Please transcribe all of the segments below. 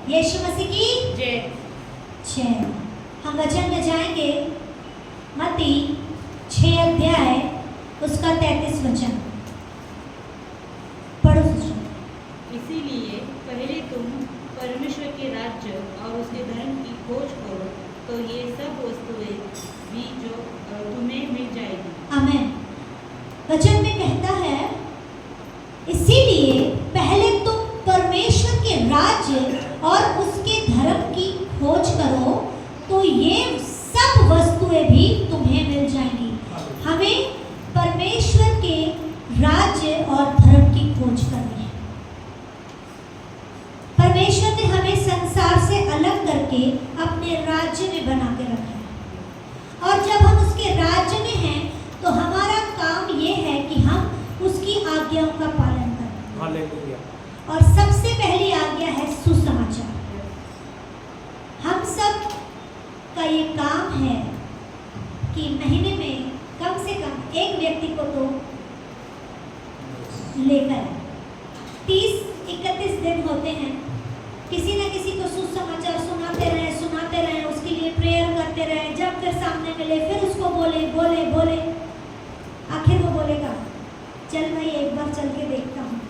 यीशु मसीह की जय। जय। हम वचन में जाएंगे मत्ती 6 अध्याय उसका 33 वचन पढ़ो। इसीलिए पहले तुम परमेश्वर के राज्य और उसके धर्म की खोज करो तो ये सब वस्तुएं भी जो तुम्हें मिल जाएगी। आमीन। वचन में कहता है इसीलिए पहले तुम परमेश्वर के राज्य और उसके धर्म की खोज करो तो ये सब वस्तुएं भी तुम्हें मिल जाएंगी। हमें परमेश्वर के राज्य और धर्म की खोज करनी है। परमेश्वर ने हमें संसार से अलग करके अपने राज्य में बना के रखा है और जब हम उसके राज्य में हैं तो हमारा काम ये है कि हम उसकी आज्ञाओं का पालन करें। हालेलुया। और सबसे पहली आज्ञा है सुसमाचार। हम सब का ये काम है कि महीने में कम से कम एक व्यक्ति को तो लेकर 30-31 दिन होते हैं, किसी न किसी को सुसमाचार सुनाते रहें, उसके लिए प्रेयर करते रहें। जब फिर सामने मिले फिर उसको बोले, आखिर वो बोलेगा चल भाई एक बार चल के देखता हूँ।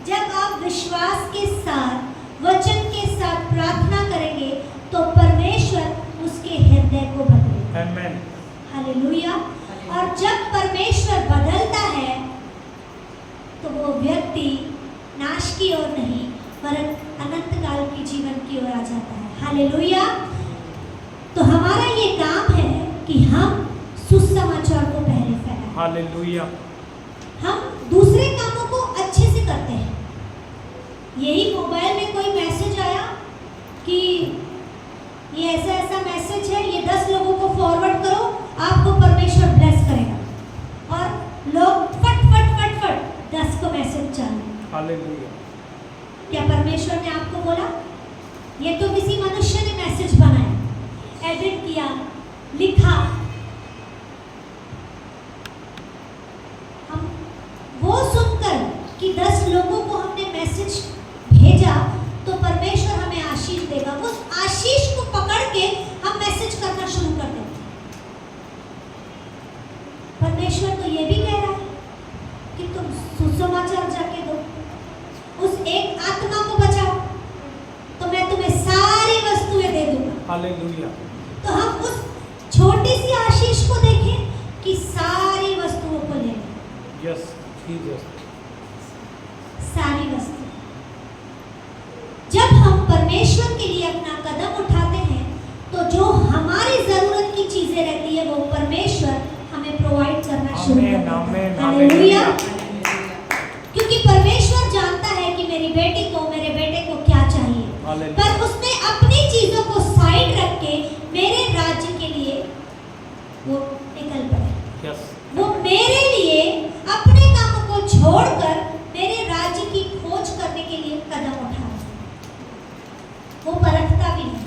जब आप विश्वास के साथ वचन के साथ प्रार्थना करेंगे तो परमेश्वर उसके हृदय को बदलेगा। आमीन। हालेलुया। और जब परमेश्वर बदलता है तो वो व्यक्ति नाश की ओर नहीं वरन अनंत काल की जीवन की ओर आ जाता है। हालेलुया। तो हमारा ये काम है कि हम सुसमाचार को पहले फैलाएं। हालेलुया। हम दूसरे कामों को अच्छे से करते हैं। यही मोबाइल में कोई मैसेज आया कि ये ऐसा ऐसा मैसेज है, ये 10 लोगों को फॉरवर्ड करो, आपको परमेश्वर ब्लेस करेगा। और लोग फट 10 को मैसेज चालू। हालेलुया। क्या परमेश्वर ने आपको बोला? ये तो किसी मनुष्य ने मैसेज बनाया, एडिट किया, लिखा। हम वो सुनकर कि 10 लोगों को हमने मैसेज भेजा तो परमेश्वर हमें आशीष देगा, उस आशीष को पकड़ के हम मैसेज करना शुरू कर देते हैं। परमेश्वर तो ये भी कह रहा है कि तुम सुसमाचार जाके दो, उस एक आत्मा को बचाओ तो मैं तुम्हें सारी वस्तुएं दे दूंगा। हालेलुया। तो हम उस छोटी सी आशीष को देखें कि सारी वस्तुओं को ले लें। Yes Jesus. सारी वस्तु जब हम परमेश्वर के लिए अपना कदम उठाते हैं तो जो हमारी जरूरत की चीजें रहती है वो परमेश्वर हमें प्रोवाइड करना शुरू कर देता है। हालेलुया। क्योंकि परमेश्वर जानता है कि मेरी बेटी को, मेरे बेटे को क्या चाहिए, पर उसने अपनी चीजों को साइड रख के मेरे राज्य के लिए वो निकल पड़े। वो मेरे लिए अपने कामों को छोड़कर मेरे राज्य की खोज करने के लिए कदम उठा। वो परखता भी है,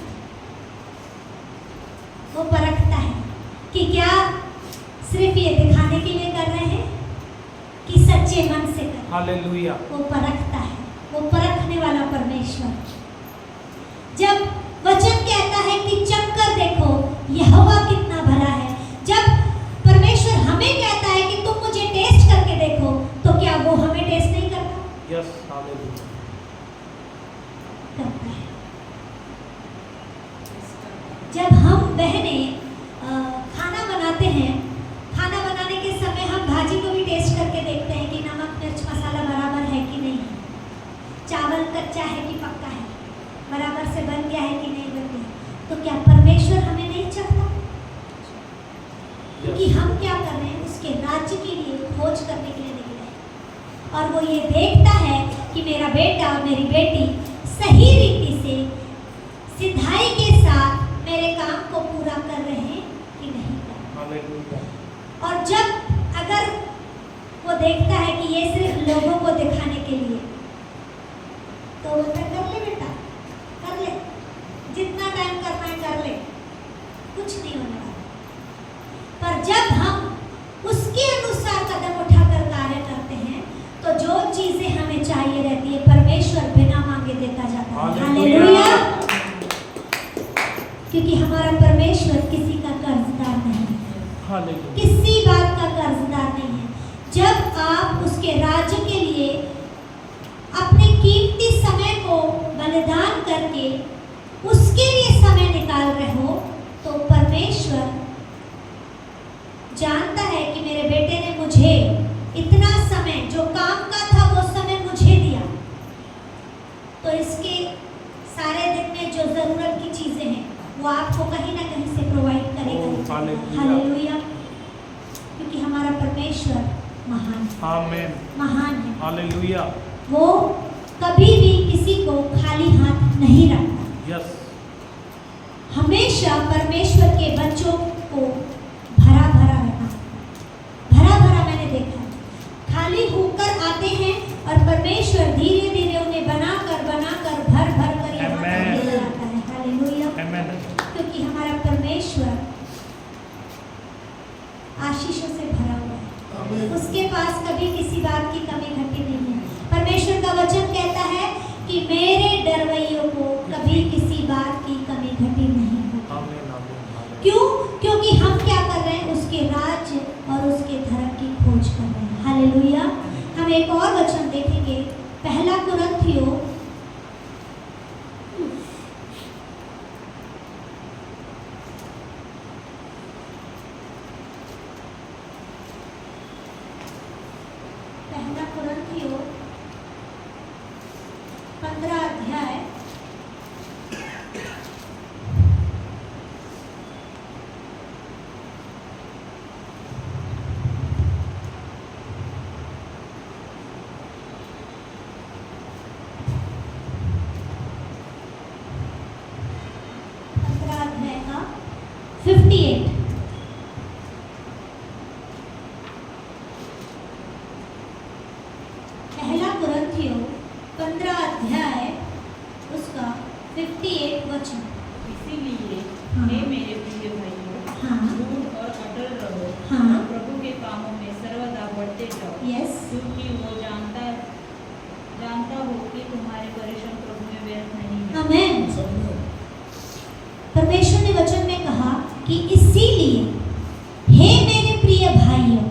वो परखता है कि क्या सिर्फ ये दिखाने के लिए कर रहे हैं कि सच्चे मन से कर। हालेलुया। वो परखता है, वो परखने वाला परमेश्वर। जब वचन कहता है कि चक्कर देखो यहोवा कितना भला है, जब परमेश्वर हमें कहता है कि तुम मुझे टेस्ट करके देखो, तो क्या वो हमें टेस्ट नहीं करता? Yes hallelujah. करता है। जब हम बहनें खाना बनाते हैं, खाना बनाने के समय हम भाजी को भी टेस्ट करके देखते हैं कि नमक मिर्च मसाला बराबर है कि नहीं है, चावल कच्चा है कि पक्का है, बराबर से बन गया है कि नहीं बन गया। तो क्या परमेश्वर हमें नहीं चाहता? क्योंकि हम क्या कर रहे हैं, उसके राज्य के लिए खोज करने के लिए निकले हैं। और वो ये देखता है कि मेरा बेटा और मेरी बेटी सही रीति से सिधाई के साथ मेरे काम को पूरा कर रहे हैं कि नहीं कर रहे। और जब अगर वो देखता है कि ये सिर्फ लोगों को दिखाने के लिए, तो वो कर ले बेटा, कर ले, जितना टाइम करना है कर ले, कुछ नहीं होने वाला। पर जब हम उसके अनुसार कदम उठाकर कार्य करते हैं तो जो चीजें हमें चाहिए रहती है परमेश्वर बिना मांगे देता जाता है। क्योंकि हमारा परमेश्वर किसी का कर्जदार नहीं है, हालेलुया। किसी बात का कर्जदार नहीं है। जब आप उसके राज्य के लिए अपने कीमती समय को बलिदान करके उसके लिए समय निकाल रहे हो, तो परमेश्वर जानता है कि मेरे बेटे ने मुझे इतना समय, जो काम का था वो समय मुझे दिया, तो इसके सारे दिन में जो जरूरत की चीजें हैं वो आपको कहीं ना कहीं से प्रोवाइड करेगा। हालेलुया। हालेलुया। क्योंकि हमारा परमेश्वर महान है, आमेन। महान है। हालेलुया। वो कभी भी किसी को खाली हाथ नहीं रखता। यस। हमेशा परमेश्वर के बच्चों को भरा भरा रहना, भरा भरा मैंने देखा है। खाली होकर आते हैं और परमेश्वर धीरे धीरे उन्हें बनाकर बनाकर भर भर कर यहाँ तक ले आता है। हालेलुया। आमेन। क्योंकि हमारा परमेश्वर आशीषों से भरा हुआ है, उसके पास कभी किसी बात की कमी घटी नहीं है। परमेश्वर का वचन कहता है कि मेरे डरवैयों को कभी किसी बात की कमी घटी नहीं होगी। आमेन। आमेन। क्यों? क्योंकि हम क्या कर रहे हैं? उसके राज्य और उसके धर्म की खोज कर रहे हैं। हालेलुया। हम एक और वचन देखेंगे, पहला कुरिन्थियों 15 अध्याय का 58। पहला कुरिन्थियों 15 अध्याय उसका 58 वचन। इसीलिए हाँ। हे मेरे प्रिय भाइयों, हाँ। दृढ़ और अटल रहो, हाँ। और प्रभु के कामों में सर्वदा बढ़ते जाओ, यस। क्योंकि वो जानता हो कि तुम्हारे परिश्रम प्रभु में व्यर्थ नहीं है। आमेन। परमेश्वर ने वचन में कहा कि इसीलिए हे मेरे प्रिय भाइयों,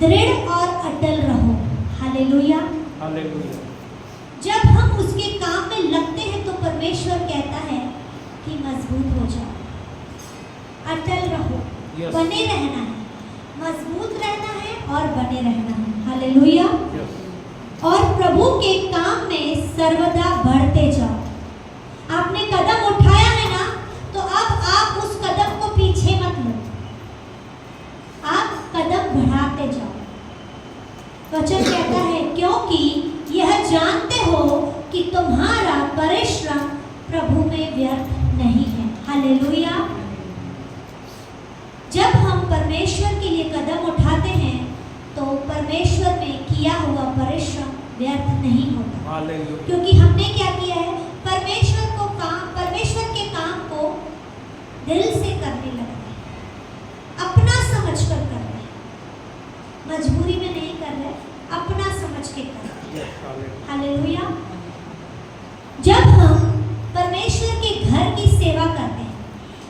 दृढ़ और अटल रहो। हालेलुया। हालेलुया। जब हम उसके काम में लगते हैं तो परमेश्वर कहता है कि मजबूत हो जाओ, अटल रहो। Yes. बने रहना है, मजबूत रहना है और बने रहना है। हालेलुया। यस। और प्रभु के काम में सर्वदा बढ़ते जाओ। आपने कदम उठाया है ना, तो अब आप उस कदम को पीछे मत लो, आप कदम बढ़ाते जाओ। वचन कहता है क्योंकि यह जानते हो कि तुम्हारा परिश्रम प्रभु में व्यर्थ नहीं है। हालेलुया। जब हम परमेश्वर के लिए कदम उठाते हैं तो परमेश्वर में किया हुआ परिश्रम व्यर्थ नहीं होता। हालेलुया। क्योंकि हमने क्या किया है? परमेश्वर के काम को दिल से करने लगे हैं, अपना समझ कर रहे हैं, मजबूरी में नहीं कर रहे, अपना समझ के कर रहे हैं। यस। हालेलुया। हालेलुया। जब हम परमेश्वर के घर की सेवा करते हैं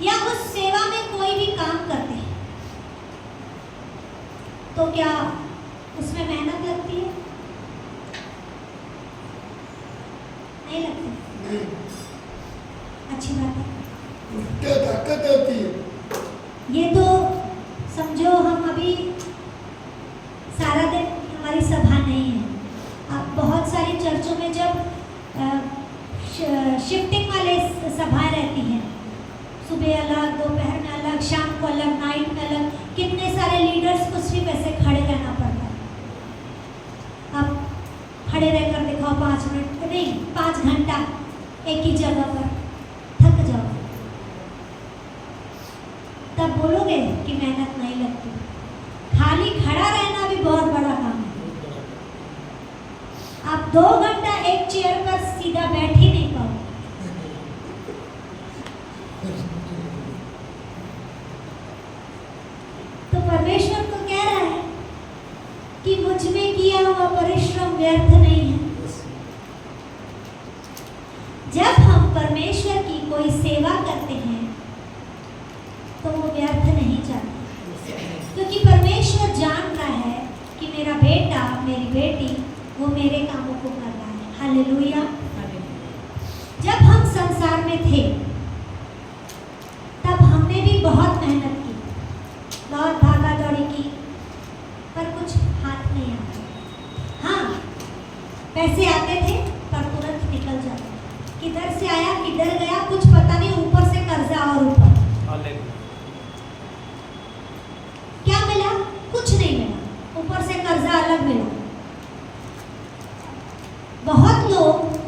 या उस सेवा में कोई भी काम करते हैं, तो क्या उसमें मेहनत लगती है? नहीं लगती। अच्छी बात है। क्या ताकत आती है। ये तो समझो हम अभी सारा दिन हमारी सभा नहीं है। अब बहुत सारी चर्चों में जब शिफ्टिंग वाले सभाएं रहती हैं, सुबह अलग, दोपहर में अलग, शाम को अलग, नाइट में अलग, कितने सारे लीडर्स को सिर्फ ऐसे खड़े रहना पड़ता है। अब खड़े रहकर दिखाओ 5 मिनट नहीं, 5 घंटा एक ही जगह पर, थक जाओ, तब बोलोगे कि मेहनत नहीं लगती। खाली खड़ा रहना भी बहुत बड़ा काम है। आप 2 घंटा एक चेयर पर सीधा बैठ ही नहीं पाओ। तो परमेश्वर तो कह रहा है कि मुझ में किया हुआ परिश्रम व्यर्थ नहीं है। जब हम परमेश्वर की कोई सेवा करते हैं तो वो व्यर्थ नहीं जाती, क्योंकि परमेश्वर जान रहा है कि मेरा बेटा मेरी बेटी वो मेरे कामों को कर रहा है। हालेलुया। जब हम संसार में थे तब हमने भी बहुत मेहनत की, बहुत भागा दौड़ी की, पर कुछ हाथ नहीं आता। हाँ, पैसे आते थे पर तुरंत निकल जाते, किधर से आया किधर गया कुछ पता नहीं, ऊपर से कर्जा और ऊपर। क्या मिला? कुछ नहीं मिला, ऊपर से कर्जा अलग मिला। बहुत लोग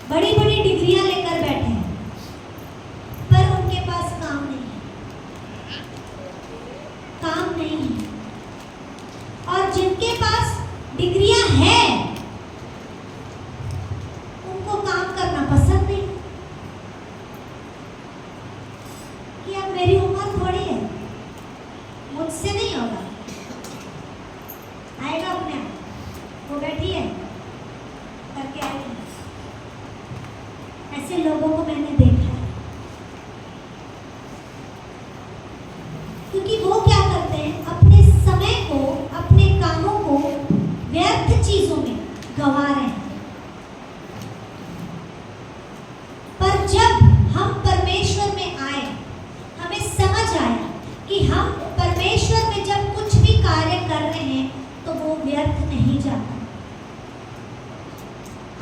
बड़ी बड़ी डिग्रियां लेकर बैठे हैं पर उनके पास काम नहीं है, काम नहीं है। और जिनके पास डिग्रियां हैं उनको काम करना पसंद नहीं, कि अब मेरी उम्र थोड़ी है, मुझसे नहीं होगा, आएगा अपने आप, वो बैठी है करके आएगी। ऐसे लोगों को मैंने देखा है, क्योंकि वो क्या करते हैं, अपने समय को, अपने कामों को व्यर्थ चीजों में गंवा रहे हैं। पर जब हम परमेश्वर में आए, हमें समझ आया कि हम परमेश्वर में जब कुछ भी कार्य कर रहे हैं तो वो व्यर्थ नहीं जाता।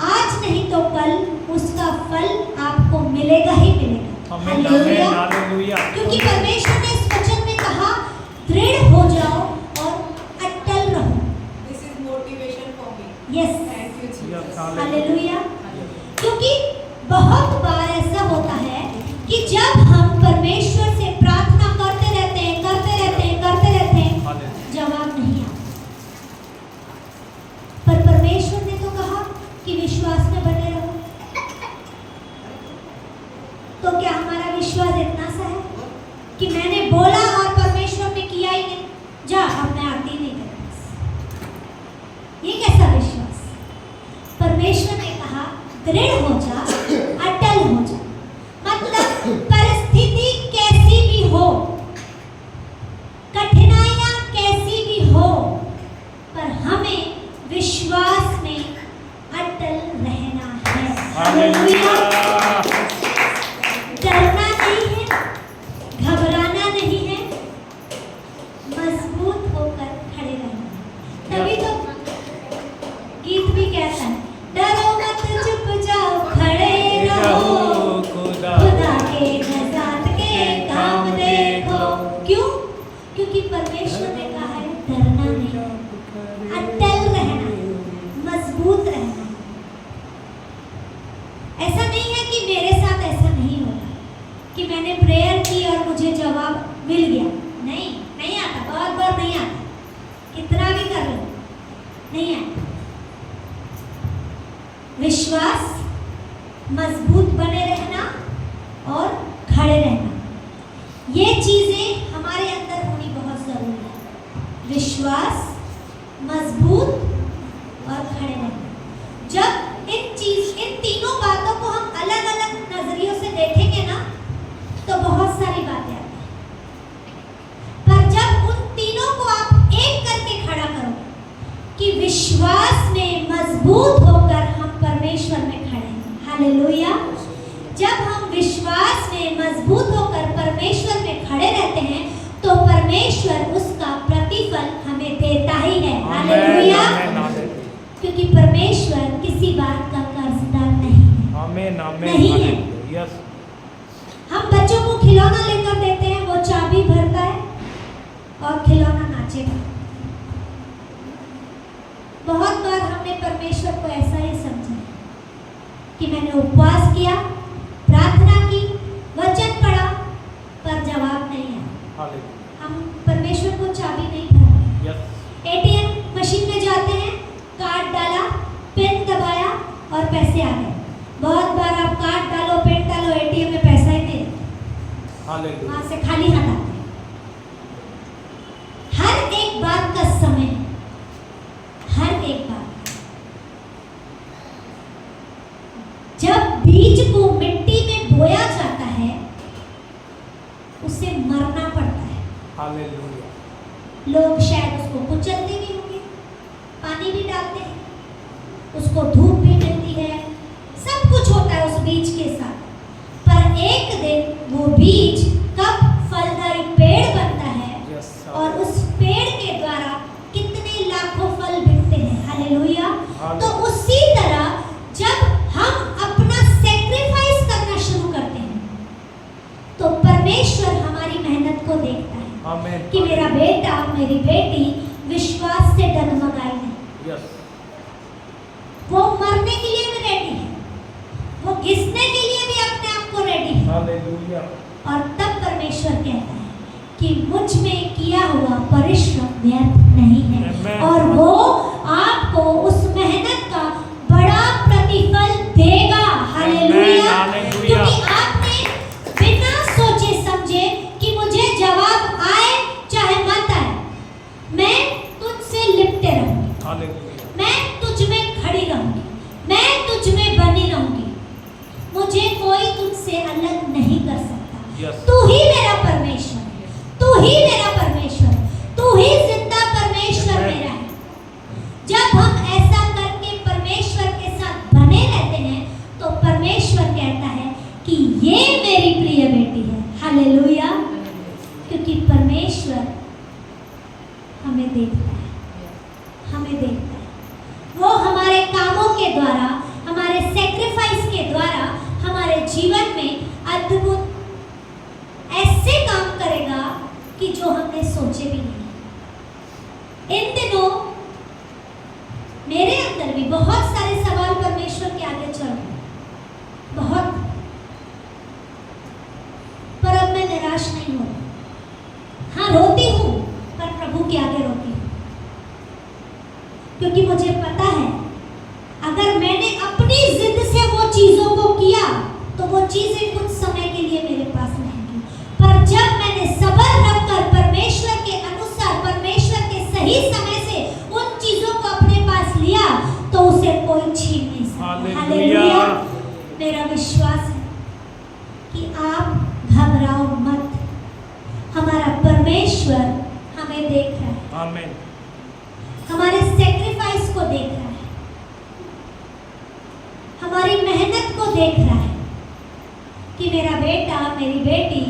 आज नहीं तो कल उसका फल आपको मिलेगा ही मिलेगा। हालेलुया। क्योंकि परमेश्वर ने इस वचन में कहा, दृढ़ हो जाओ और अटल रहो। This is motivation for me. Yes, Thank you, Jesus. Hallelujah. क्योंकि बहुत बार ऐसा होता है कि जब हम परमेश्वर से प्रार्थना करते रहते हैं, जवाब नहीं आता। पर परमेश्वर ने तो कहा कि विश्वास में बने रहो। तो क्या हमारा विश्वास इतना सा है कि मैंने बोला और परमेश्वर ने किया ही नहीं, जा अब मैं आती नहीं तेरे पास? ये कैसा विश्वास? परमेश्वर ने कहा दृढ़ हो जा, अटल हो जा। मतलब परिस्थिति कैसी भी हो, कठिनाइयां कैसी भी हो, पर हमें विश्वास में अटल रहना है। हालेलुया। डरना नहीं है, घबराना नहीं है, मजबूत होकर खड़े रहना। तभी तो गीत भी कहता है, डरो मत चुप जाओ खड़े रहो, खुदा के नजात के काम देखो। क्यों? क्योंकि परमेश्वर ने कहा है डरना नहीं, अटल रहना, मजबूत रहना। ऐसा नहीं है कि मेरे साथ ऐसा नहीं होगा कि मैंने प्रेयर की और मुझे जवाब मिल गया। नहीं, नहीं आता, बहुत बार नहीं आता, कितना भी कर लो नहीं आता। विश्वास, मजबूत बने रहना और खड़े रहना, ये चीजें हमारे अंदर होनी बहुत जरूरी है। विश्वास, मजबूत और खड़े रहना। जब इन तीनों बातों को हम अलग अलग नजरियों से देखेंगे ना तो बहुत सारी बातें आती हैं, पर जब उन तीनों को आप एक करके खड़ा करोगे कि विश्वास में मजबूत होकर हम परमेश्वर में खड़े हैं। हालेलुया। जब हम विश्वास में मजबूत होकर परमेश्वर में खड़े रहते हैं तो परमेश्वर उसका प्रतिफल हमें देता ही है। हालेलुया। क्योंकि परमेश्वर किसी बात का कर्जदार नहीं है। आमीन, आमीन, नहीं है। यस। हम बच्चों को खिलौना लेकर देते हैं, वो चाबी भरता है और खिलौना नाचेगा। बहुत बार हमने परमेश्वर को ऐसा ही समझा कि मैंने उपवास किया, प्रार्थना की, वचन पढ़ा, पर जवाब नहीं आया। हम परमेश्वर को चाबी नहीं भरते। यस। एटीएम मशीन में जाते हैं, कार्ड डाला, पिन दबाया और पैसे आ गए। बहुत बार आप कार्ड डालो, पिन डालो, एटीएम में पैसा ही नहीं रहता, वहां से खाली हाथ आते हैं। हर एक बात का समय है, हर एक बात। जब बीज को मिट्टी में बोया हालेलुया। लोग शायद उसको कुचलते भी होंगे, पानी भी डालते हैं, उसको धूप भी मिलती है, सब कुछ होता है उस बीज के साथ। पर एक दिन वो बीज कब फलदायी पेड़ बनता है यस और उस पेड़ के द्वारा कितने लाखों फल बिकते हैं। हालेलुया। तो उसी तरह जब हम अपना सेक्रीफाइस करना शुरू करते हैं तो परमेश्वर हमारी मेहनत को देखता है आमीन कि मेरा बेटा मेरी बेटी विश्वास से डगमगाई नहीं, यस वो मरने के लिए भी रेडी है, वो घिसने के लिए भी अपने आप को रेडी है। हालेलुया। और तब परमेश्वर कहता है कि मुझ में किया हुआ परिश्रम व्यर्थ नहीं है Amen. और वो आपको उस मेहनत का बड़ा प्रतिफल देगा। हालेलुया। हालेलुया। क्योंकि आपने बिना सोचे समझे कि मुझे जवाब आए चाहे मत आए, मैं तुझसे लिपटे रहूंगी, हालेलुया। मैं तुझ में खड़ी रहूंगी, मैं तुझ में बनी रहूंगी, मुझे कोई तुझसे अलग नहीं कर सकता। यस तू ही मेरा परमेश्वर, तू ही मेरा परमेश्वर, तू ही जिंदा परमेश्वर Amen. मेरा है। जब हम ऐसा करके परमेश्वर के साथ बने रहते हैं तो परमेश्वर कहता है कि ये मेरी प्रिय बेटी है। हालेलुया। क्योंकि परमेश्वर हमें देखता है, हमें देखता है। वो हमारे कामों के द्वारा, हमारे सेक्रीफाइस के द्वारा हमारे जीवन में अद्भुत ऐसे काम करेगा कि जो हमने सोचे भी नहीं। इन दिनों मेरे अंदर भी बहुत सारे सवाल परमेश्वर के आगे चल रहे हैं, बहुत, पर अब मैं निराश नहीं हो रही। हाँ, रोती हूँ पर प्रभु के आगे रोती हूँ, क्योंकि मुझे पता है अगर मैंने अपनी जिद से वो चीजों को किया तो वो चीजें कुछ समय के लिए मेरे पास रहेंगी, पर जब मैंने सब्र रखकर परमेश्वर के अनुसार, परमेश्वर के सही समय से उन चीजों को अपने पास लिया तो उसे कोई छीन नहीं सकता। हालेलुया। मेरा विश्वास है कि आप घबराओ मत, हमारा परमेश्वर हमें देख रहा है, आमीन हमारे सेक्रीफाइस को देख रहा है, हमारी मेहनत को देख रहा है कि मेरा बेटा मेरी बेटी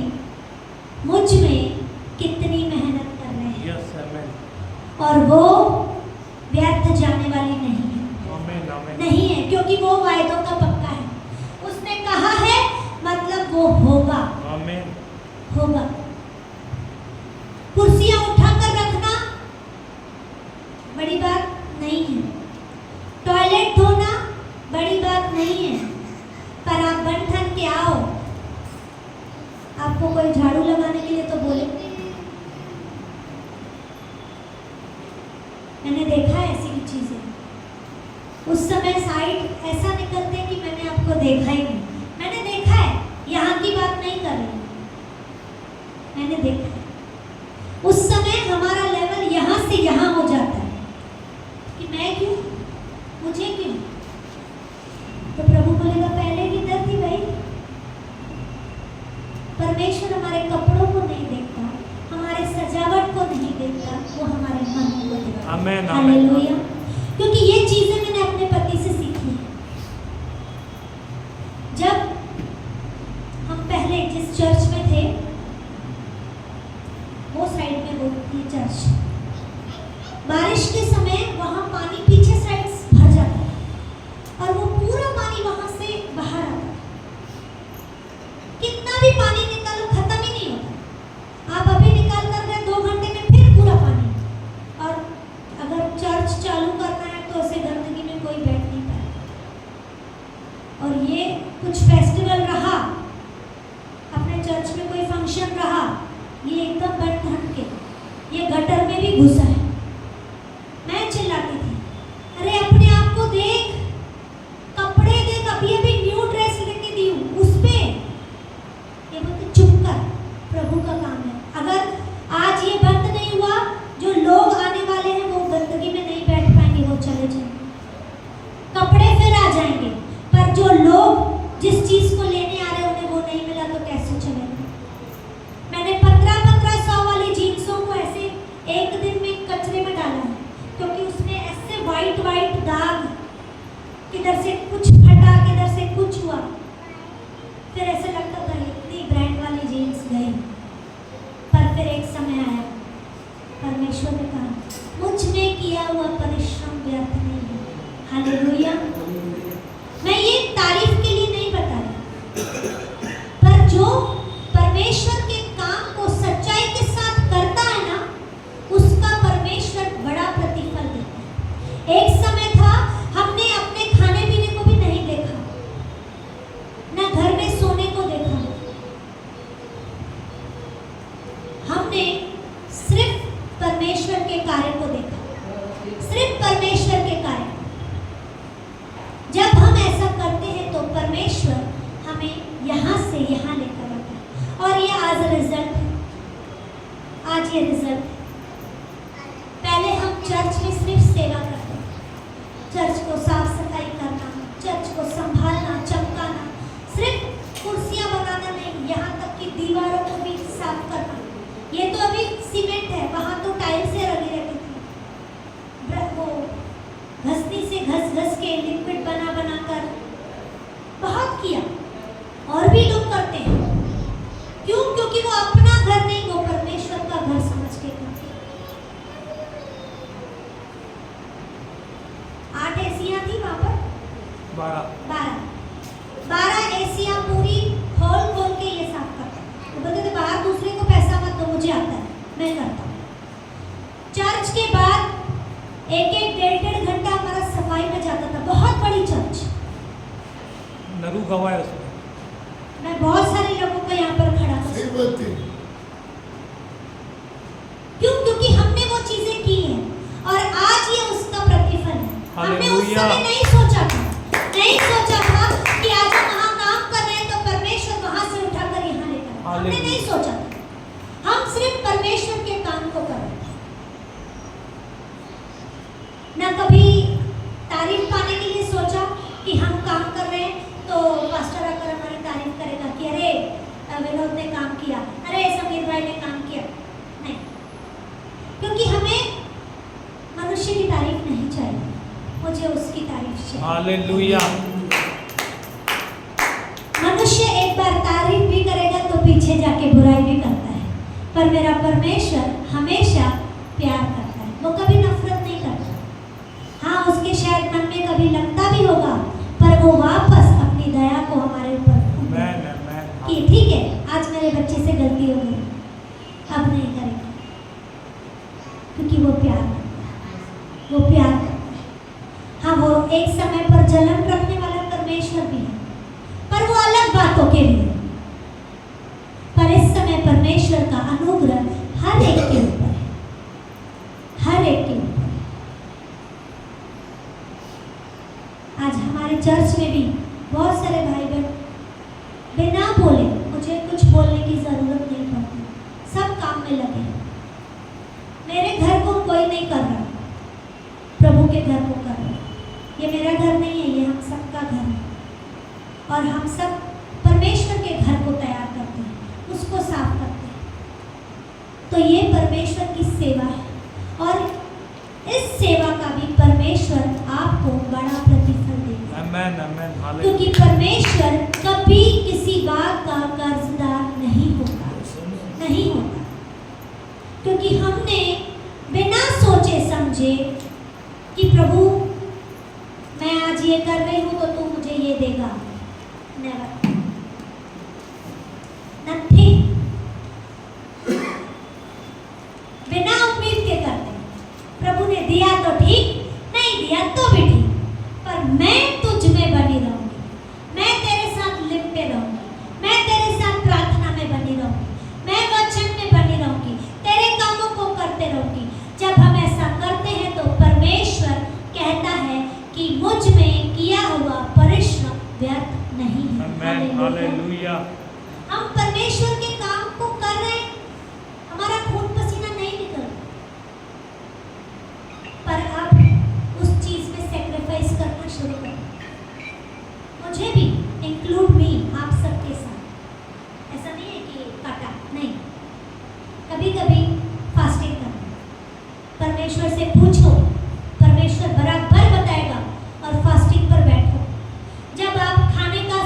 मुझ में कितनी मेहनत कर रहे हैं यस आमीन और वो व्यर्थ जाने वाली नहीं है। आमीन आमीन नहीं है, क्योंकि वो वायदों का पक्का है। उसने कहा है मतलब वो होगा, आमीन होगा। कुर्सियां उठाकर रखना बड़ी बात नहीं है, टॉयलेट धोना बड़ी बात नहीं है, पर आप बन ठन के आओ, आपको कोई झाड़ू लगाने के लिए तो बोले। मैंने देखा है ऐसी भी चीजें, उस समय साइड ऐसा निकलते हैं कि मैंने आपको देखा ही नहीं। मैंने देखा है, यहाँ की बात नहीं कर रही, मैंने देखा है। उस समय हमारा लेवल यहाँ से यहाँ हो जाता है कि मैं क्यों, मुझे क्यों। तो प्रभु बोलेगा पहले किधर थी भाई। परमेश्वर हमारे कपड़ों को नहीं देखता, हमारे सजावट को नहीं देखता, वो हमारे मन को देखता। आमीन आमीन हालेलुया। क्योंकि ये चीजें मैंने अपने पति से सीखी है। जब हम पहले जिस चर्च में थे वो साइड में होती है चर्च, बारिश के समय वहाँ पानी पीछे साइड भर जाता है और वो पूरा पानी वहाँ से बाहर आता है। कितना भी पानी निकालो खत्म ही नहीं होता। आप अभी निकाल कर गए 2 घंटे में फिर पूरा पानी। और अगर चर्च चालू करना है तो ऐसे गंदगी में कोई बैठ नहीं पाए। और ये कुछ फेस्टिवल रहा, अपने चर्च में कोई फंक्शन रहा, ये एकदम बन ठन के ये गटर में भी घुसा है। मैं चिल्लाती थी, अरे अपने आप को देख, कपड़े देख, अभी अभी न्यू ड्रेस लेके दी हूँ उस पे। ये बोलते चुप कर, प्रभु का काम है। अगर आज ये बंद नहीं हुआ, जो लोग आने वाले हैं वो गंदगी में नहीं बैठ पाएंगे, वो चले जाएंगे, कपड़े फिर आ जाएंगे। पर जो लोग जिस चीज को लेने आ रहे हैं उन्हें वो नहीं मिला तो कैसे चलेगा। मैंने 1500 वाली जीन्सों हुआ, फिर ऐसा लगता था इतनी ब्रांड वाली जीन्स गई, पर फिर एक समय आया, परमेश्वर ने कहा मुझ में किया हुआ परिश्रम व्यर्थ नहीं है। हालेलुया। मैं ये तारीफ के लिए नहीं बता रही, पर जो परमेश्वर के काम को सच्चाई के साथ करता है ना, उसका परमेश्वर बड़ा प्रतिफल देता है। एक समय था हमने अपने खाने पीने को भी नहीं देखा, ना घर में सोने को देखा, हमने सिर्फ परमेश्वर के कार्य को देखा, सिर्फ परमेश्वर के कार्य। जब हम ऐसा करते हैं तो परमेश्वर हमें यहाँ से यहाँ लेकर आता है। और ये आज ये रिजल्ट, पहले हम चर्च में सिर्फ सेवा करते हैं, चर्च को साफ सफाई करना, चर्च को संभालना, चमकाना, सिर्फ कुर्सियाँ बनाना नहीं, यहाँ तक कि दीवारों को भी साफ करना। ये तो अभी सीमेंट है, वहाँ तो टाइल्स से लगी रहती थी, वो घसनी से घस के लिक्विड बना कर बहुत किया, और भी लोग करते हैं। क्यों? क्योंकि वो अपना घर नहीं, वो परमेश्वर का घर समझ के करते हैं। 8 एसियां थी वहां पर, 12 एसियां पूरी खोल के ये साफ करते हैं। वो बोलते थे बाहर दूसरे को पैसा मत दो, मुझे आता है, मैं करता हूँ। चर्च के बाद 1-1, 1.5 घंटा हमारा सफाई में जाता था। बहुत बड़ी चर्च, नरू गवाह है उसमें। मैं बहुत सारे लोगों को यहाँ पर खड़ा सही कर, बात है। क्यों? क्योंकि हमने वो चीजें की हैं और आज ये उसका प्रतिफल है। हमने उस हालेलुया। समय नहीं सोचा था कि आज हम वहाँ काम कर रहे हैं तो परमेश्वर वहाँ से उठाकर यहाँ लेकर आए। हमने हालेलुया। नहीं सोचा था, हम सिर्फ परमेश्वर के काम को कर रहे थे। न कभी तारीफ पाने के लिए सोचा कि हम काम कर रहे हैं तो पास्टर आकर हमारी तारीफ करेगा कि अरे विनोद ने काम किया, अरे समीर भाई ने काम किया। नहीं, क्योंकि हमें मनुष्य की तारीफ नहीं चाहिए, मुझे उसकी तारीफ चाहिए। हालेलुया। मनुष्य एक बार तारीफ भी करेगा तो पीछे जाके बुराई भी करता है, पर मेरा परमेश्वर हमेशा प्यार करता है, वो कभी नफरत नहीं करता। हाँ, उसके शायद मन में कभी लगता भी होगा, पर वो वापस अपनी दया को हमारे ऊपर कि ठीक है, आज मेरे बच्चे से गलती हो गई, अब नहीं करेंगे, क्योंकि वो प्यार करता है, वो प्यार करता है। हाँ, वो एक समय पर जलन रखने वाला परमेश्वर भी है, पर वो अलग बातों के लिए। पर इस समय परमेश्वर का अनुग्रह हर एक के ऊपर है, हर एक के ऊपर है। आज हमारे चर्च में भी बहुत सारे भाई बहन बिना बोले, मुझे कुछ बोलने की जरूरत नहीं पड़ती, सब काम में लगे। मेरे घर को कोई नहीं कर रहा, प्रभु के घर को कर रहा। ये मेरा घर नहीं है, ये हम सबका घर है, और हम सब परमेश्वर के घर को तैयार करते हैं, उसको साफ करते हैं। तो ये परमेश्वर की सेवा है, और इस सेवा का भी परमेश्वर आपको बड़ा प्रतिफल देगा। आमेन, आमेन, क्योंकि हालेलुया। परमेश्वर कभी किसी बात का कर्जदार नहीं होता, नहीं होता। क्योंकि हमने बिना सोचे समझे कि प्रभु मैं आज ये कर रही हूँ तो तू मुझे ये देगा, नेवर, नथिंग। बिना उम्मीद के करते हैं, प्रभु ने दिया तो ठीक, नहीं दिया तो भी ठीक, पर मैं तुझ में बनी रहूंगी, मैं तेरे साथ लिपटे रहूंगी, मैं तेरे साथ प्रार्थना में बनी रहूंगी, मैं वचन में बनी रहूंगी, तेरे कामों को करते रहूंगी। जब हम ऐसा करते हैं तो परमेश्वर कहता है कि मुझ में किया हुआ परिश्रम व्यर्थ नहीं है। आमेन, हालेलुया। हम परमेश्वर के काम को कर रहे हैं, हमारा खून पसीना नहीं निकल रहा, पर अब उस चीज में सेक्रीफाइस करना शुरू करें। मुझे भी, इंक्लूड मी, आप सबके साथ। ऐसा नहीं है कि काटा, नहीं, कभी कभी फास्टिंग करना, परमेश्वर से पूछो, परमेश्वर बराबर बताएगा, और फास्टिंग पर बैठो। जब आप खाने का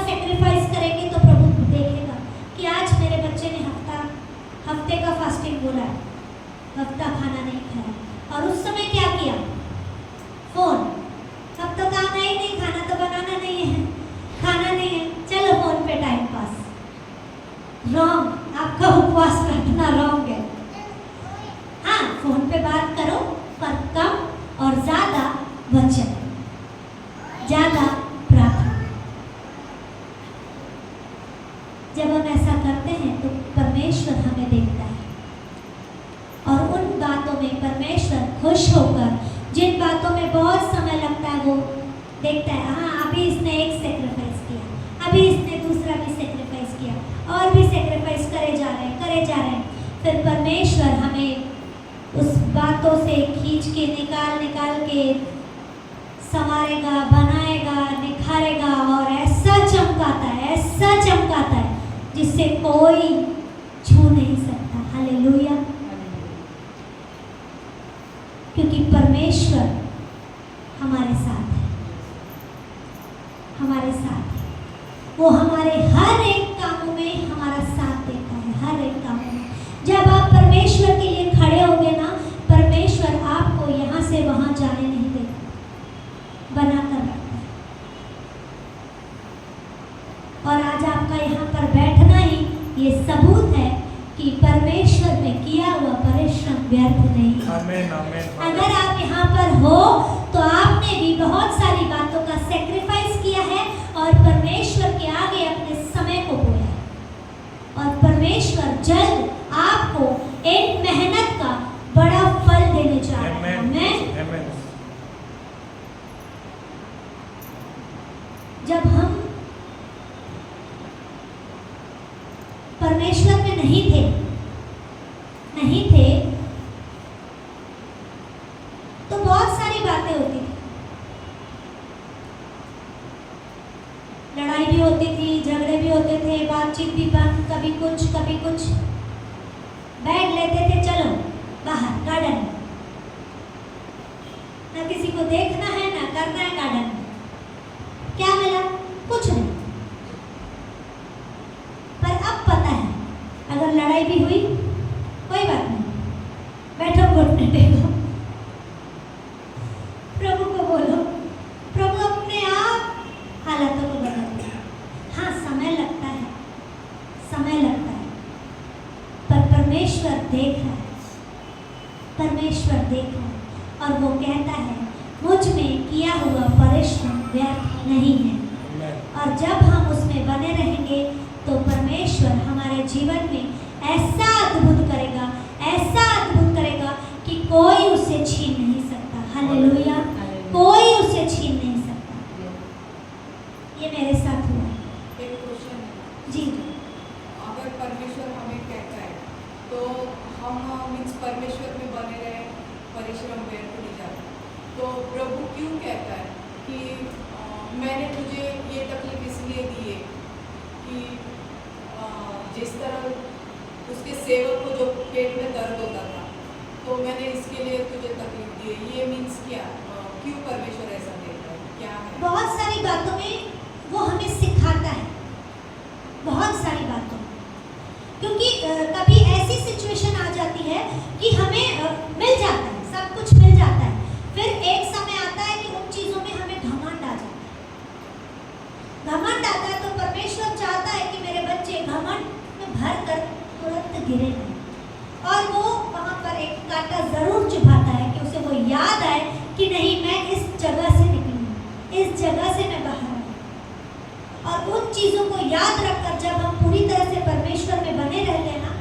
जब हम ऐसा करते हैं तो परमेश्वर हमें देखता है और उन बातों में परमेश्वर खुश होकर, जिन बातों में बहुत समय लगता है वो देखता है, हाँ अभी इसने एक सेक्रीफाइस किया, अभी इसने दूसरा भी सेक्रीफाइस किया, और भी सेक्रीफाइस करे जा रहे हैं। फिर परमेश्वर हमें उस बातों से खींच के निकाल के संवारेगा, बनाएगा, निखारेगा और ऐसा चमकाता है जिससे कोई छू नहीं सकता। हालेलुया। क्योंकि परमेश्वर हमारे साथ है, वो हमारे हर एक कामों में हमारा साथ देता है, हर एक कामों में। जब आप परमेश्वर के लिए खड़े होगे ना, परमेश्वर आपको यहाँ से वहाँ जाने नहीं देगा, बना कर रखता है। और आज आपका यहाँ पर बैठना ही ये सबूत है कि परमेश्वर में किया हुआ परिश्रम व्यर्थ नहीं है। आमीन, आमीन। अगर आप यहाँ पर हो तो आपने भी बहुत सारी बातों का सेक्रीफाइस किया है और परमेश्वर के आगे अपने समय को बोया है, और परमेश्वर जल्द आपको एक मेहनत का बड़ा फल देने जा रहा है। आमीन। आमीन। जब हम परमेश्वर में नहीं थे तो बहुत सारी बातें होती थी, लड़ाई भी होती थी, झगड़े भी होते थे, बातचीत भी बंद, कभी कुछ। बैग लेते थे, चलो बाहर गार्डन में, ना किसी को देखना है ना करना है गार्डन में। क्या मिला? कुछ नहीं। पर अब पता है अगर लड़ाई भी हुई कोई बात नहीं, बैठो घुटने टेको, प्रभु को बोलो, प्रभु अपने आप हालातों को बदल दे। हाँ समय लगता है, पर परमेश्वर देख रहा है, और वो कहता है मुझ में किया हुआ परिश्रम व्यर्थ नहीं है। और जब हम उसमें बने रहेंगे तो परमेश्वर हमारे जीवन में ऐसा अद्भुत करेगा कि कोई उसे छीन नहीं सकता। हालेलुया। कोई उसे छीन नहीं सकता। ये मेरे साथ हुआ। एक क्वेश्चन है जी। अगर परमेश्वर हमें कहता है तो हम मीन्स परमेश्वर में बने रहे, परिश्रम व्यर्थ नहीं जाता, तो प्रभु क्यों कहता है कि मैंने तुझे ये तकलीफ इसलिए दी है कि जिस तरह उसके सेवक को जो पेट में दर्द होता था तो मैंने इसके लिए तुझे तकलीफ दी है। ये मीन्स क्या? क्यों परमेश्वर ऐसा देता है? क्या है? बहुत सारी बातों में वो हमें सिखाता है, बहुत सारी बातों, क्योंकि कभी ऐसी सिचुएशन आ जाती है कि हमें मिल जाता है, सब कुछ मिल जाता है, फिर एक समय आता है कि उन चीज़ों में हमें घमंड आ जाता है। तो परमेश्वर चाहता है कि मेरे बच्चे घमंड में भर कर तुरंत गिरे नहीं, और वो वहाँ पर एक कांटा जरूर चुभाता है कि उसे वो याद आए कि नहीं मैं इस जगह से निकली, इस जगह से मैं बाहर आई। और उन चीज़ों को याद रखकर जब हम पूरी तरह से परमेश्वर में बने रहते ना,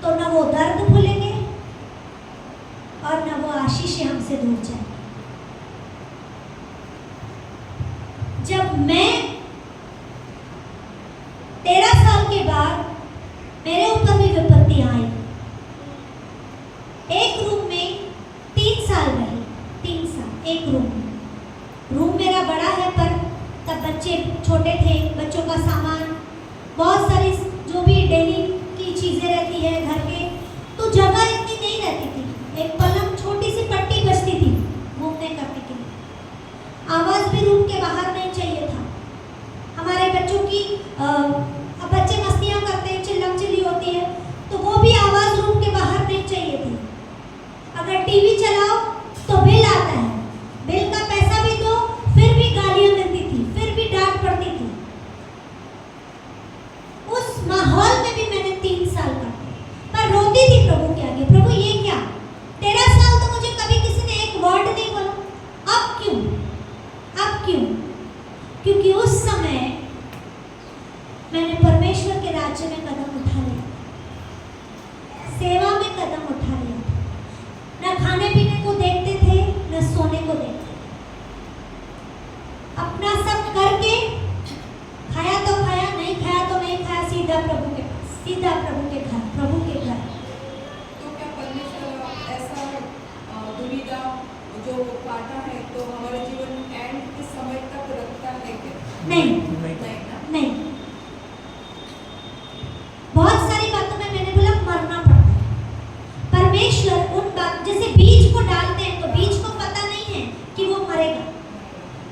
तो न वो दर्द भूलेंगे और न वो आशीषें हमसे दूर जाएंगी। जब मैं 13 साल के बाद मेरे ऊपर भी विपत्तियां आई, एक रूम में 3 साल रही, 3 साल एक रूम में। रूम मेरा बड़ा है पर तब बच्चे छोटे थे, बच्चों का सामान, बहुत सारी जो भी डेली की चीज़ें रहती है घर के, तो जगह इतनी नहीं रहती थी। एक पलंग, छोटी सी पट्टी बचती थी घूमने करने के लिए। आवाज़ भी रूम के बाहर नहीं चाहिए था। हमारे बच्चों की अब बच्चे मस्तियाँ करते हैं, चिल्लम चिल्ली होती है, तो वो भी आवाज़ रूम के बाहर नहीं चाहिए थी। अगर टीवी चलाओ तो बिल आता है, बिल का पैसा भी दो, फिर भी गालियाँ मिलती थी, फिर भी डांट पड़ती थी। उस माहौल में भी मैंने 3 साल काटे, पर रोती थी प्रभु के आगे, प्रभु ये क्या, 13 साल तो मुझे कभी किसी ने एक वर्ड नहीं बोला, अब क्यों? क्योंकि उस समय मैंने राज्य में कदम उठा लिया, सेवा में कदम उठा लिया। न खाने पीने को देखते थे, न सोने को देखते थे। अपना सब करके खाया तो खाया, नहीं खाया तो नहीं खाया, सीधा प्रभु के पास, सीधा प्रभु के घर, प्रभु के घर। तो क्या परमेश्वर ऐसा दुविधा जो काटा है तो हमारे जीवन एंड के समय तक रखता है क्या? नहीं, नहीं नहीं ना? नहीं। बहुत सारी बातों में मैंने बोला मरना पड़ता है। परमेश्वर उन बात, जैसे बीज को डालते हैं तो बीज को पता नहीं है कि वो मरेगा,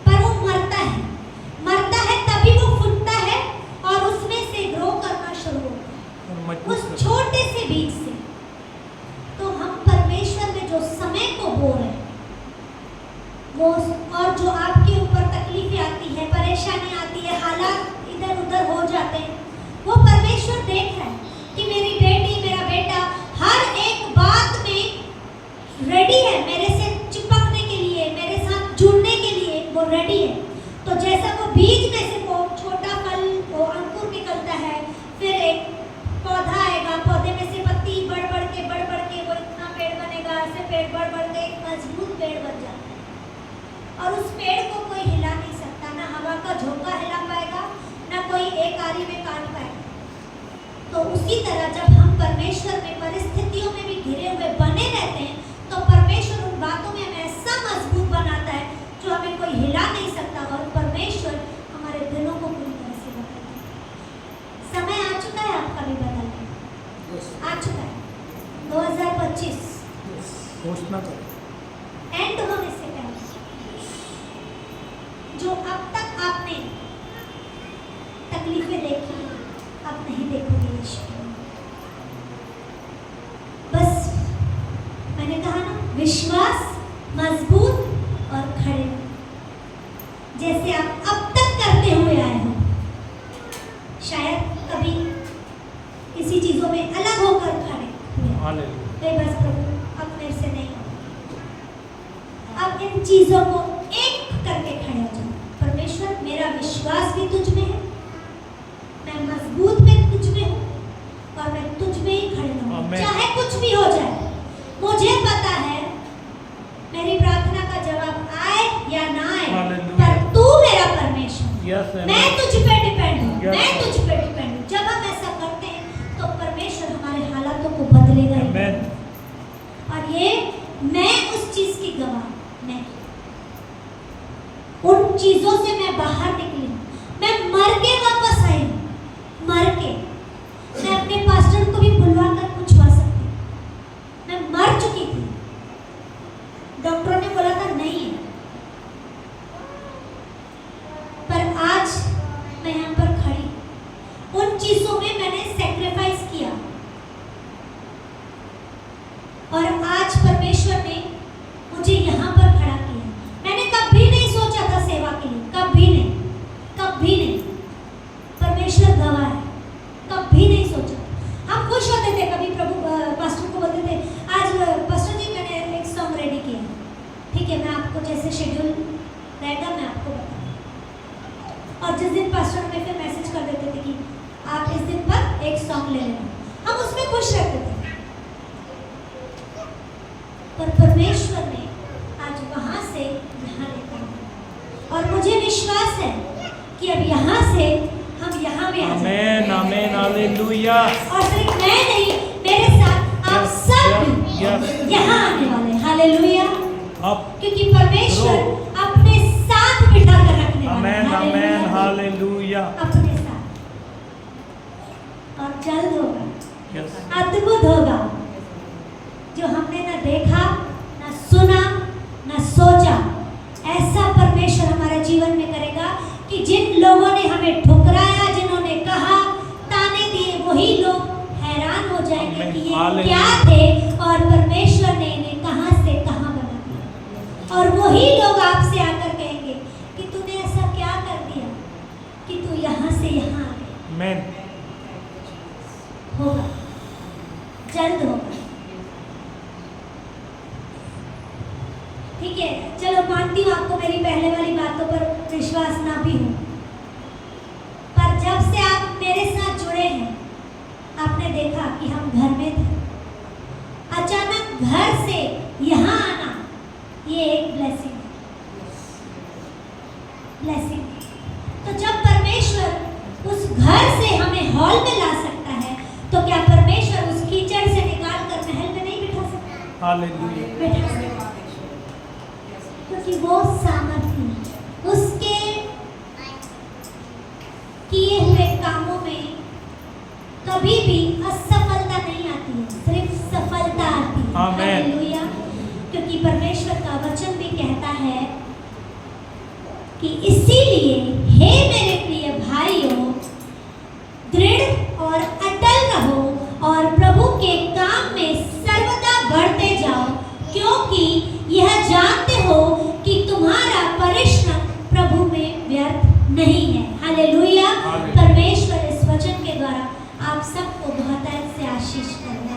पर वो मरता है। मरता है तभी वो फूटता है और उसमें से ग्रो करना शुरू होता है, और मजबूत उस कर- छोटे से बीज से। तो हम परमेश्वर में जो समय को बो रहे हैं वो, और जो आपके ऊपर तकलीफें आती है, परेशानी आती है, हालात इधर उधर हो जाते हैं, वो परमेश्वर देख रहा है कि मेरी बेटी, मेरा बेटा हर एक बात में रेडी है मेरे से चिपकने के लिए, मेरे साथ जुड़ने के लिए वो रेडी है। तो जैसा वो बीज में से वो छोटा फल, वो अंकुर निकलता है, फिर एक पौधा आएगा, पौधे में से पत्ती बढ़ बढ़ के वो इतना पेड़ बनेगा, ऐसे पेड़ बढ़ बढ़ के एक मजबूत पेड़ बन जाता है। और उस पेड़ को कोई हिला नहीं सकता, ना हवा का झोंका हिला पाएगा, ना कोई एक आरी में काट पाएगा। तो उसी तरह जब हम परमेश्वर में परिस्थितियों में भी घिरे हुए बने रहते हैं तो परमेश्वर उन बातों में हमें ऐसा मजबूत बनाता है जो हमें कोई हिला नहीं सकता, और परमेश्वर हमारे दिलों को पूरी तरह से बदलता है। समय आ चुका है आपका भी बदलने, आ चुका है। 2025 घोषणा करो। एंड होने से पहले जो अब तक आपने तकलीफें देखी, अब नहीं देखोगे यीशु। बस मैंने कहा ना, विश्वास, मजबूत और खड़े रहो, जैसे आप अब तक करते हुए आए हो। शायद कभी किसी चीजों में अलग होकर खड़े हुए, हालेलुया। बस प्रभु अब मेरे से नहीं होगा। अब इन चीजों को एक करके खड़े हो जाओ। परमेश्वर, मेरा विश्वास भी तुझ में है, मैं मजबूत में तुझ में हूँ, और मैं तुझ में ही खड़े रहूँगा, आमीन। चाहे कुछ भी हो जाए। मुझे पता है मेरी प्रार्थना का जवाब आए या ना आए, हालेलुया। पर तू मेरा परमेश्वर, यस मैं तुझ पे डिपेंड हूँ, Yes, मैं Lord. तुझ पे डिपेंड हूँ। जब हम ऐसा करते हैं तो परमेश्वर हमारे हालातों को बदलेगा ही। आमीन। और ये मैं उस चीज की गवाह, मैं उन चीजों से मैं बाहर निकली हूँ, मैं मर के वापस आई हूँ, मर के। मैं अपने पास्टर को भी बुलवा कर पूछवा सकती हूँ, मैं मर चुकी थी, डॉक्टरों ने बोला था नहीं है, पर आज मैं यहाँ पर खड़ी। उन चीजों में मैंने सैक्रिफाइस किया, और आज परमेश्वर ने मुझे यहाँ पर खड़ा किया। मैंने कभी नहीं सोचा था सेवा के लिए, कभी नहीं, कभी नहीं। परमेश्वर गवाह है, कभी नहीं सोचा। हम खुश होते थे, कभी प्रभु पास्टर को बोलते थे, आज पास्टर जी मैंने एक सॉन्ग रेडी किया, ठीक है, मैं आपको जैसे शेड्यूल रहेगा मैं आपको बताऊँ। और जिस दिन पास्टर हमें फिर मैसेज कर देते थे कि आप इस दिन पर एक सॉन्ग ले लेना, हम उसमें खुश रहते थे। पर परमेश्वर ने आज वहां से यहाँ लेकर आया, और मुझे विश्वास है कि अब यहाँ से हम यहाँ में आ आमीन, जाएंगे। आमीन, हालेलुया। और सिर्फ मैं नहीं, मेरे साथ आप Yes, सब yes, yes. यहाँ आने वाले हैं। हालेलुया। अब क्योंकि परमेश्वर अपने साथ बिठा कर रखने वाला है। आमीन, आमीन, हालेलुया। हालेलुया। अपने साथ, और जल्द होगा, यस। अद्भुत होगा, जो हमने न देखा, न सुना, न सोचा। ऐसा परमेश्वर हमारे जीवन में करेगा कि जिन लोगों ने हमें ठुकराया, जिन्होंने कहा, ताने दिए, वही लोग हैरान हो जाएंगे कि ये हालेलुया। क्या थे, और परमेश्वर ने इन्हें कहां से कहां बना दिया। और वही लोग आपसे आकर कहेंगे कि तूने ऐसा क्या कर दिया कि तू यहाँ से यहाँ आ गया। आमीन। होगा, जल्द होगा। ठीक है, चलो मानती हूँ आपको मेरी पहले वाली बातों पर विश्वास ना भी हो, पर जब से आप मेरे साथ जुड़े हैं हमने देखा कि हम घर में थे, अचानक घर से यहाँ आना, ये एक ब्लेसिंग है, ब्लेसिंग। तो जब परमेश्वर उस घर से हमें हॉल में ला सकता है, तो क्या परमेश्वर उस कीचड़ से निकाल कर महल में नहीं बिठा सकता? हालेलुया। बिठा सकता, क्योंकि वो सामर्थ्य उसके किए हुए कामों में कभी भी असफलता नहीं आती है, सिर्फ सफलता आती है। आमीन। हालेलुया। क्योंकि परमेश्वर का वचन भी कहता है कि इसीलिए हे मेरे प्रिय भाइयों, दृढ़ और अटल रहो और प्रभु के काम में सर्वदा बढ़ते जाओ, क्योंकि यह जानते हो कि तुम्हारा परिश्रम प्रभु में व्यर्थ नहीं है। हालेलुया। आमीन। परमेश्वर इस वचन के द्वारा आप सबको बहुत से आशीष करेगा।